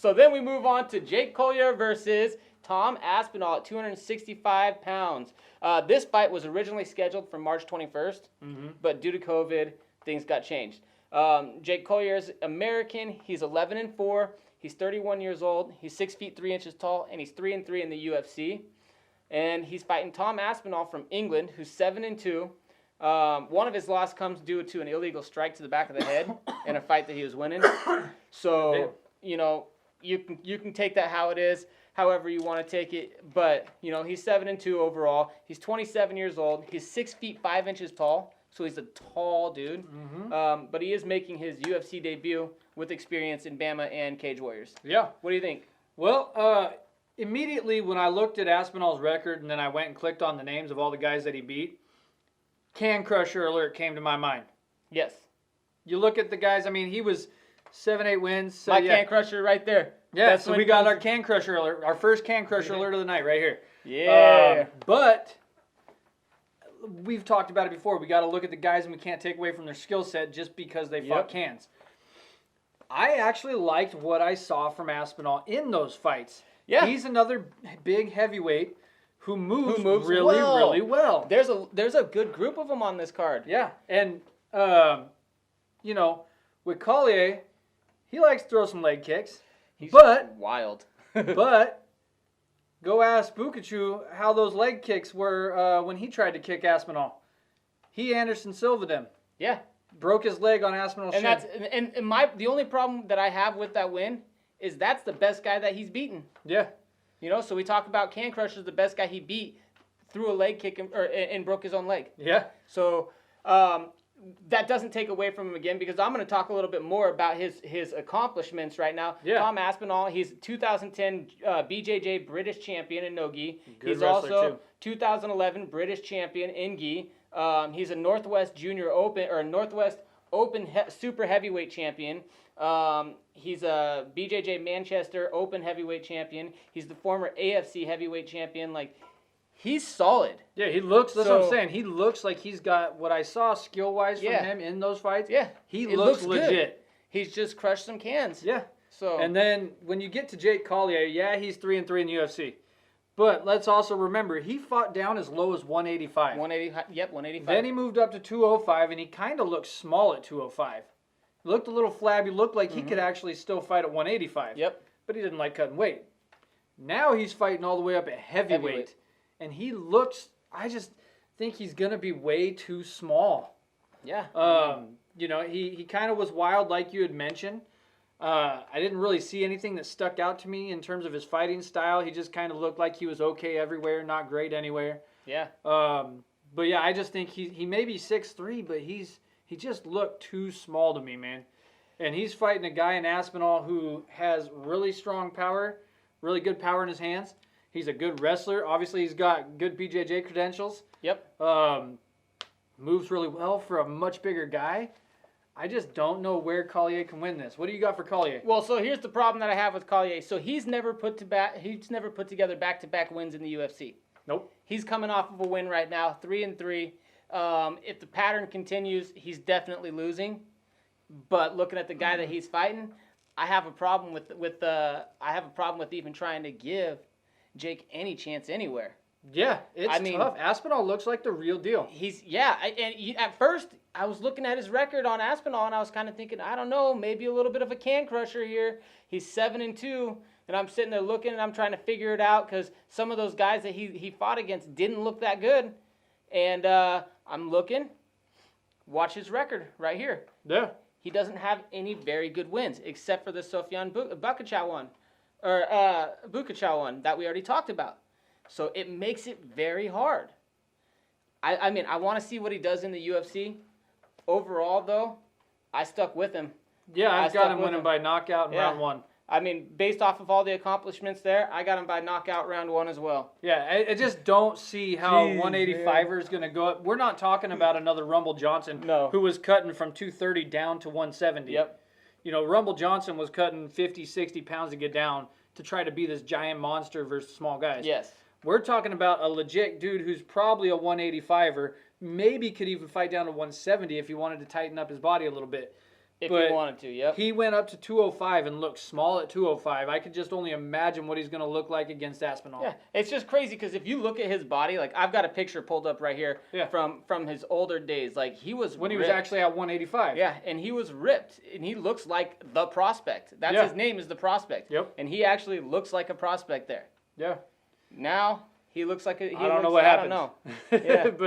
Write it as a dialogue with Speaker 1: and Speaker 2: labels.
Speaker 1: So then we move on to Jake Collier versus Tom Aspinall at 265 pounds. This fight was originally scheduled for March 21st, but due to COVID, things got changed. Jake Collier is American. He's 11-4. He's 31 years old. He's 6 feet 3 inches tall, and he's 3-3 in the UFC. And he's fighting Tom Aspinall from England, who's 7-2. One of his losses comes due to an illegal strike to the back of the head in a fight that he was winning. So, you know, you can take that how it is, however you want to take it. But, you know, he's 7-2 overall. He's 27 years old. He's 6 feet 5 inches tall. So he's a tall dude. But he is making his UFC debut with experience in Bama and Cage Warriors.
Speaker 2: Yeah.
Speaker 1: What do you think?
Speaker 2: Well, immediately when I looked at Aspinall's record and then I went and clicked on the names of all the guys that he beat, Can Crusher alert came to my mind.
Speaker 1: Yes.
Speaker 2: You look at the guys, I mean, he was 7-8 wins. So
Speaker 1: My Can Crusher right there.
Speaker 2: Yeah,
Speaker 1: That's
Speaker 2: so
Speaker 1: when
Speaker 2: we got our Can Crusher alert, our first Can Crusher alert of the night right here.
Speaker 1: Yeah.
Speaker 2: But we've talked about it before. We got to look at the guys and we can't take away from their skill set just because they fought cans. I actually liked what I saw from Aspinall in those fights. Yeah. He's another big heavyweight who moves really well.
Speaker 1: There's a good group of them on this card.
Speaker 2: Yeah. And, you know, with Collier, he likes to throw some leg kicks.
Speaker 1: He's wild.
Speaker 2: But go ask Bukachu how those leg kicks were when he tried to kick Aspinall. He Anderson Silva'd him.
Speaker 1: Yeah.
Speaker 2: Broke his leg on Aspinall's shin.
Speaker 1: And the only problem that I have with that win is that's the best guy that he's beaten.
Speaker 2: Yeah.
Speaker 1: You know, so we talk about Can Crusher, the best guy he beat, threw a leg kick and broke his own leg.
Speaker 2: Yeah.
Speaker 1: So that doesn't take away from him again, because I'm going to talk a little bit more about his accomplishments right now. Yeah. Tom Aspinall, he's 2010 BJJ British champion in no-gi. He's also 2011 British champion in gi. He's a Northwest Junior Open or Northwest Open Super Heavyweight champion. He's a BJJ Manchester Open Heavyweight champion. He's the former AFC Heavyweight champion. Like, he's solid.
Speaker 2: Yeah, he looks. That's what I'm saying. He looks like he's got what I saw skill-wise from him in those fights.
Speaker 1: Yeah,
Speaker 2: he looks legit. Good.
Speaker 1: He's just crushed some cans.
Speaker 2: Yeah.
Speaker 1: So
Speaker 2: and then when you get to Jake Collier, yeah, he's 3-3 in the UFC. But let's also remember, he fought down as low as 185.
Speaker 1: 185.
Speaker 2: Then he moved up to 205, and he kind of looked small at 205. He looked a little flabby. Looked like he could actually still fight at 185.
Speaker 1: Yep.
Speaker 2: But he didn't like cutting weight. Now he's fighting all the way up at heavyweight. And he looks, I just think he's going to be way too small.
Speaker 1: Yeah.
Speaker 2: You know, he kind of was wild like you had mentioned. I didn't really see anything that stuck out to me in terms of his fighting style. He just kind of looked like he was okay everywhere, not great anywhere.
Speaker 1: Yeah.
Speaker 2: But yeah, I just think he may be 6'3", but he just looked too small to me, man. And he's fighting a guy in Aspinall who has really strong power, really good power in his hands. He's a good wrestler. Obviously, he's got good BJJ credentials.
Speaker 1: Yep.
Speaker 2: Moves really well for a much bigger guy. I just don't know where Collier can win this. What do you got for Collier?
Speaker 1: Well, so here's the problem that I have with Collier. So he's never put together back-to-back wins in the UFC.
Speaker 2: Nope.
Speaker 1: He's coming off of a win right now, 3-3. If the pattern continues, he's definitely losing. But looking at the guy that he's fighting, I have a problem with even trying to give Jake any chance anywhere.
Speaker 2: Yeah, it's tough. Aspinall looks like the real deal.
Speaker 1: At first I was looking at his record on Aspinall and I was kind of thinking, I don't know, maybe a little bit of a can crusher here. He's 7-2, and I'm sitting there looking and I'm trying to figure it out because some of those guys that he fought against didn't look that good. And I'm looking, watch his record right here.
Speaker 2: Yeah.
Speaker 1: He doesn't have any very good wins except for the Sofyan Bukachaw one, or Bukachaw one that we already talked about. So it makes it very hard. I mean, I want to see what he does in the UFC. Overall, though, I stuck with him.
Speaker 2: Yeah, I've got him winning by knockout in round one.
Speaker 1: I mean, based off of all the accomplishments there, I got him by knockout round one as well.
Speaker 2: Yeah, I just don't see how 185er is going to go up. We're not talking about another Rumble Johnson who was cutting from 230 down to 170.
Speaker 1: Yep.
Speaker 2: You know, Rumble Johnson was cutting 50, 60 pounds to get down to try to be this giant monster versus small guys.
Speaker 1: Yes.
Speaker 2: We're talking about a legit dude who's probably a 185er, maybe could even fight down to 170 if he wanted to tighten up his body a little bit.
Speaker 1: If
Speaker 2: but
Speaker 1: he wanted to, yep.
Speaker 2: he went up to 205 and looked small at 205. I could just only imagine what he's going to look like against Aspinall.
Speaker 1: Yeah, it's just crazy because if you look at his body, like I've got a picture pulled up right here from his older days. Like he was
Speaker 2: when
Speaker 1: ripped.
Speaker 2: He was actually at 185.
Speaker 1: Yeah, and he was ripped, and he looks like the prospect. That's his name is the prospect.
Speaker 2: Yep.
Speaker 1: And he actually looks like a prospect there.
Speaker 2: Yeah.
Speaker 1: Now he looks like a.
Speaker 2: I don't know what happened.
Speaker 1: I don't know. Yeah.